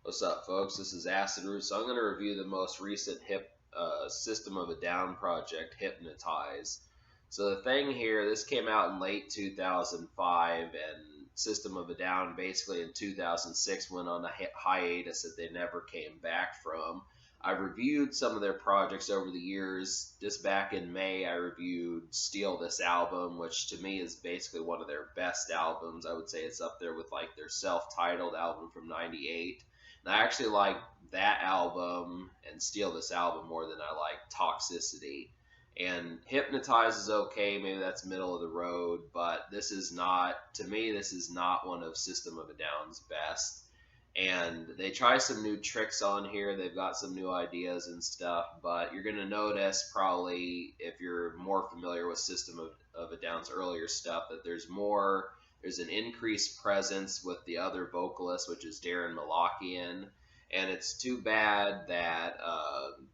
What's up, folks? This is Acid Root. So I'm going to review the most recent System of a Down project, Hypnotize. So the thing here, this came out in late 2005, and System of a Down basically in 2006 went on a hiatus that they never came back from. I've reviewed some of their projects over the years. Just back in May, I reviewed Steal This Album, which to me is basically one of their best albums. I would say it's up there with like their self-titled album from '98. And I actually like that album and Steal This Album more than I like Toxicity. And Hypnotize is okay, maybe that's middle of the road, but this is not, to me, this is not one of System of a Down's best. And they try some new tricks on here, they've got some new ideas and stuff, but you're going to notice probably, if you're more familiar with System of a Down's earlier stuff, that there's an increased presence with the other vocalist, which is Darren Malakian, and it's too bad that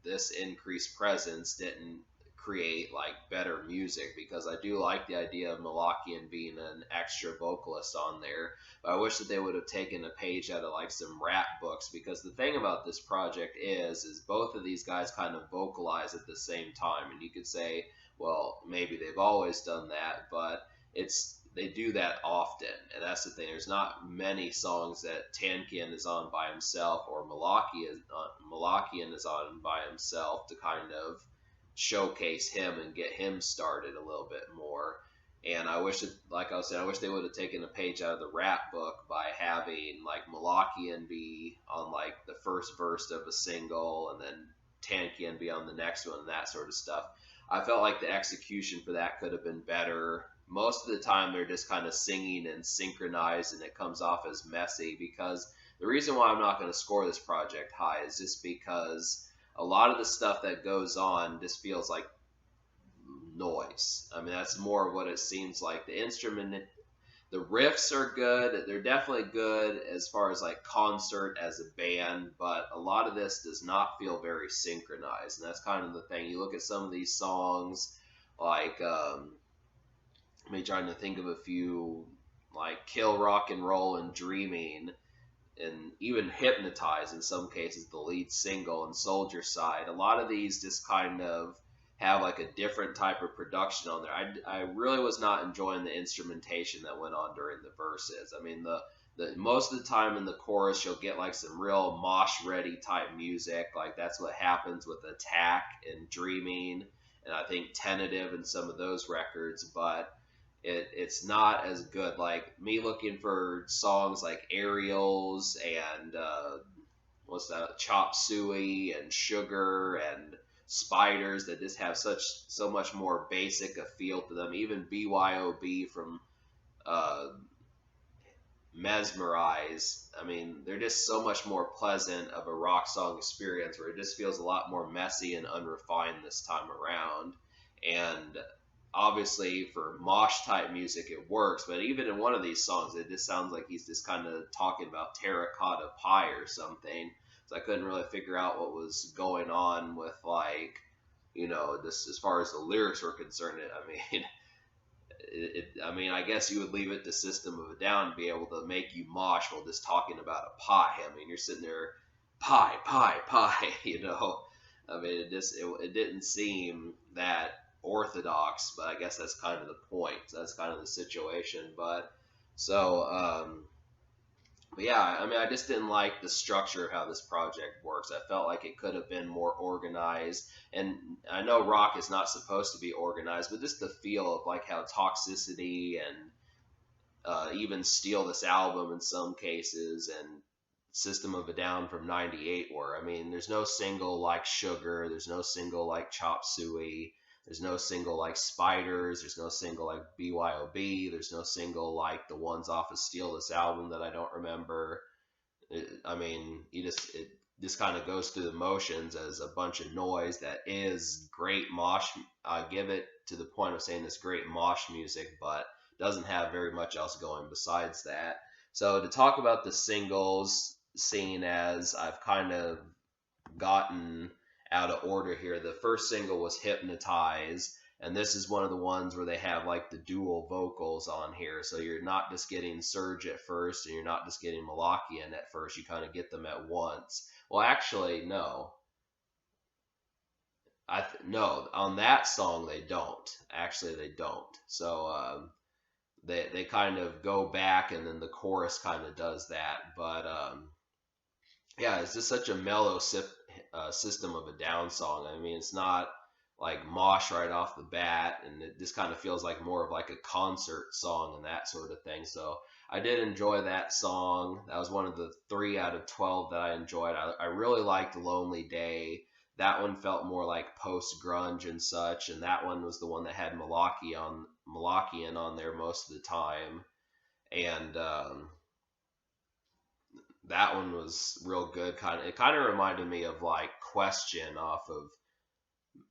this increased presence didn't create like better music, because I do like the idea of Malakian being an extra vocalist on there, but I wish that they would have taken a page out of like some rap books, because the thing about this project is both of these guys kind of vocalize at the same time, and you could say, well, maybe they've always done that, but they do that often, and that's the thing. There's not many songs that Tankian is on by himself or Malakian is on by himself to kind of showcase him and get him started a little bit more. And I wish, like I was saying, I wish they would have taken a page out of the rap book by having like Malakian be on like the first verse of a single, and then Tankian be on the next one, and that sort of stuff. I felt like the execution for that could have been better. Most of the time they're just kind of singing and synchronized, and it comes off as messy, because the reason why I'm not going to score this project high is just because a lot of the stuff that goes on just feels like noise. I mean, that's more of what it seems like. The riffs are good. They're definitely good as far as like concert as a band, but a lot of this does not feel very synchronized, and that's kind of the thing. You look at some of these songs, like me trying to think of a few, like Kill Rock and Roll and Dreaming, and even Hypnotize in some cases, the lead single, and Soldier Side. A lot of these just kind of have like a different type of production on there. I really was not enjoying the instrumentation that went on during the verses. I mean, the most of the time in the chorus, you'll get like some real mosh ready type music. Like that's what happens with Attack and Dreaming, and I think Tentative and some of those records, but it's not as good. Like me looking for songs like Aerials and what's that, Chop Suey and Sugar and Spiders, that just have so much more basic a feel to them. Even BYOB from Mesmerize, I mean, they're just so much more pleasant of a rock song experience, where it just feels a lot more messy and unrefined this time around. And obviously for mosh type music it works, but even in one of these songs it just sounds like he's just kind of talking about terracotta pie or something, so I couldn't really figure out what was going on with, like, just as far as the lyrics were concerned. I mean, I guess you would leave it to System of a Down to be able to make you mosh while just talking about a pie. I mean, you're sitting there, pie, pie, pie, I mean, it didn't seem that orthodox, but I guess that's kind of the point. That's kind of the situation. But yeah, I mean, I just didn't like the structure of how this project works. I felt like it could have been more organized, and I know rock is not supposed to be organized, but just the feel of like how Toxicity and even Steal This Album in some cases, and System of a Down from '98 were. I mean, there's no single like Sugar, there's no single like Chop Suey, there's no single like Spiders, there's no single like BYOB, there's no single like the ones off of Steal This Album that I don't remember. I mean, it just kind of goes through the motions as a bunch of noise that is great mosh. I give it to the point of saying it's great mosh music, but doesn't have very much else going besides that. So to talk about the singles, seeing as I've kind of gotten out of order here, the first single was Hypnotize, And this is one of the ones where they have like the dual vocals on here, so you're not just getting Surge at first, and you're not just getting Malakian at first. You kind of get them at once. Well, actually, no. No, on that song they don't. Actually, they don't. So they kind of go back, and then the chorus kind of does that. But yeah, it's just such a mellow System of a Down song. I mean, it's not like mosh right off the bat, and it just kind of feels like more of like a concert song and that sort of thing. So I did enjoy that song. That was one of the 3 out of 12 that I enjoyed. I really liked Lonely Day. That one felt more like post grunge and such, and that one was the one that had Malakian on there most of the time. And that one was real good. It kind of reminded me of like Question off of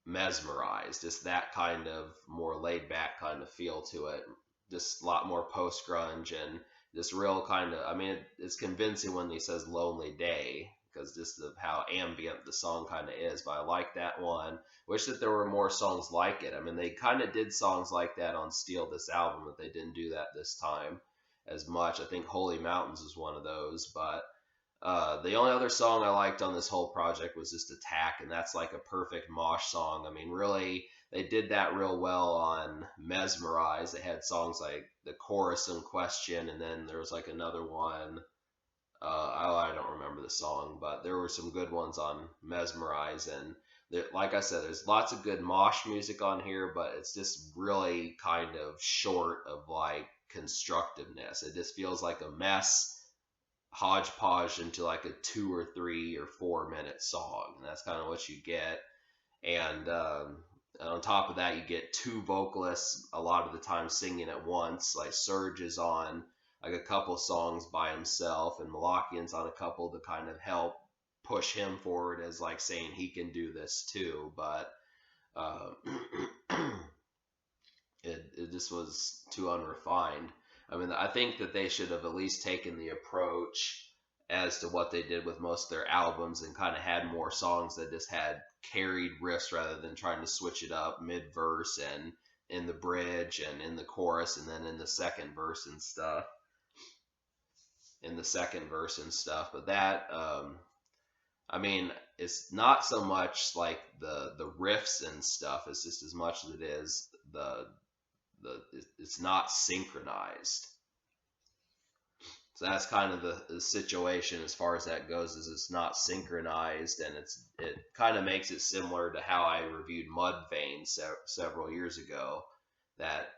Mesmerized, just that kind of more laid back kind of feel to it. Just a lot more post grunge and just real kind of. I mean, it's convincing when he says "Lonely Day" because just of how ambient the song kind of is. But I like that one. Wish that there were more songs like it. I mean, they kind of did songs like that on Steel this album, but they didn't do that this time as much. I think Holy Mountains was one of those, but the only other song I liked on this whole project was just Attack, and that's like a perfect mosh song. I mean, really, they did that real well on Mesmerize. They had songs like the chorus in Question, and then there was like another one. I don't remember the song, but there were some good ones on Mesmerize. And there, like I said, there's lots of good mosh music on here, but it's just really kind of short of like constructiveness. It just feels like a mess hodgepodge into like a 2 or 3 or 4 minute song, and that's kind of what you get. And on top of that, you get 2 vocalists a lot of the time singing at once. Like Surge is on like a couple songs by himself, and Malakian's on a couple to kind of help push him forward as like saying he can do this too. But uh, it just was too unrefined. I mean, I think that they should have at least taken the approach as to what they did with most of their albums and kind of had more songs that just had carried riffs rather than trying to switch it up mid-verse and in the bridge and in the chorus and then in the second verse and stuff. But that, I mean, it's not so much like the riffs and stuff. It's just as much as it is it's not synchronized. So that's kind of the situation as far as that goes, is it's not synchronized, and it kind of makes it similar to how I reviewed Mudvayne several years ago. That,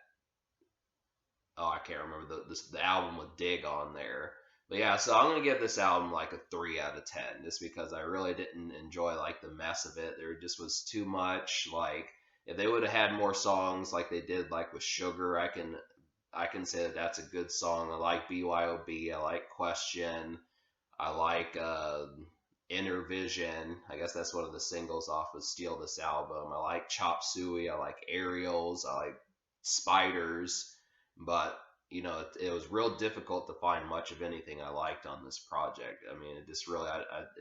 oh, I can't remember the album with Dig on there. But yeah, so I'm gonna give this album like a 3 out of 10, just because I really didn't enjoy like the mess of it. There just was too much. Like, if they would have had more songs like they did like with Sugar, I can say that that's a good song. I like BYOB. I like Question. I like Inner Vision. I guess that's one of the singles off of Steal This album. I like Chop Suey. I like Aerials. I like Spiders. But you know, it was real difficult to find much of anything I liked on this project. I mean, it just really,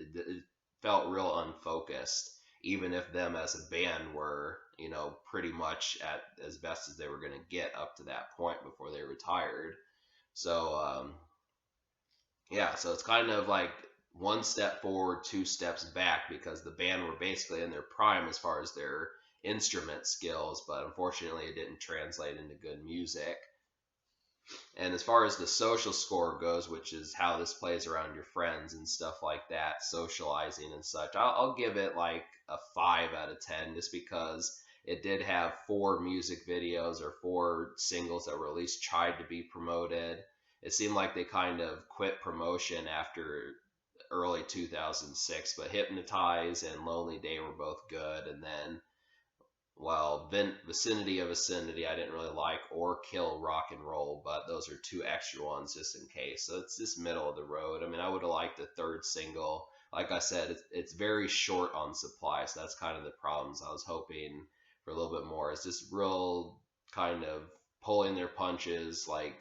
it felt real unfocused, even if them as a band were, you know, pretty much at as best as they were going to get up to that point before they retired. So, yeah, so it's kind of like 1 step forward, 2 steps back, because the band were basically in their prime as far as their instrument skills, but unfortunately it didn't translate into good music. And as far as the social score goes, which is how this plays around your friends and stuff like that, socializing and such, I'll give it like a 5 out of 10, just because it did have 4 music videos or 4 singles that were at least tried to be promoted. It seemed like they kind of quit promotion after early 2006, but Hypnotize and Lonely Day were both good. And then, well, Vicinity of Vicinity I didn't really like, or Kill Rock and Roll, but those are 2 extra ones just in case. So it's just middle of the road. I mean, I would have liked the 3rd single. Like I said, it's very short on supply, so that's kind of the problems. I was hoping for a little bit more. It's just real kind of pulling their punches, like,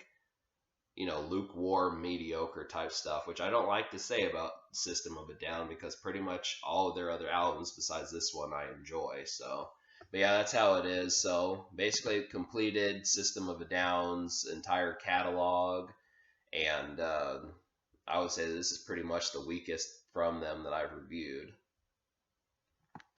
you know, lukewarm, mediocre type stuff, which I don't like to say about System of a Down, because pretty much all of their other albums besides this one I enjoy. So But yeah, that's how it is. So basically, completed System of a Down's entire catalog, and I would say this is pretty much the weakest from them that I've reviewed.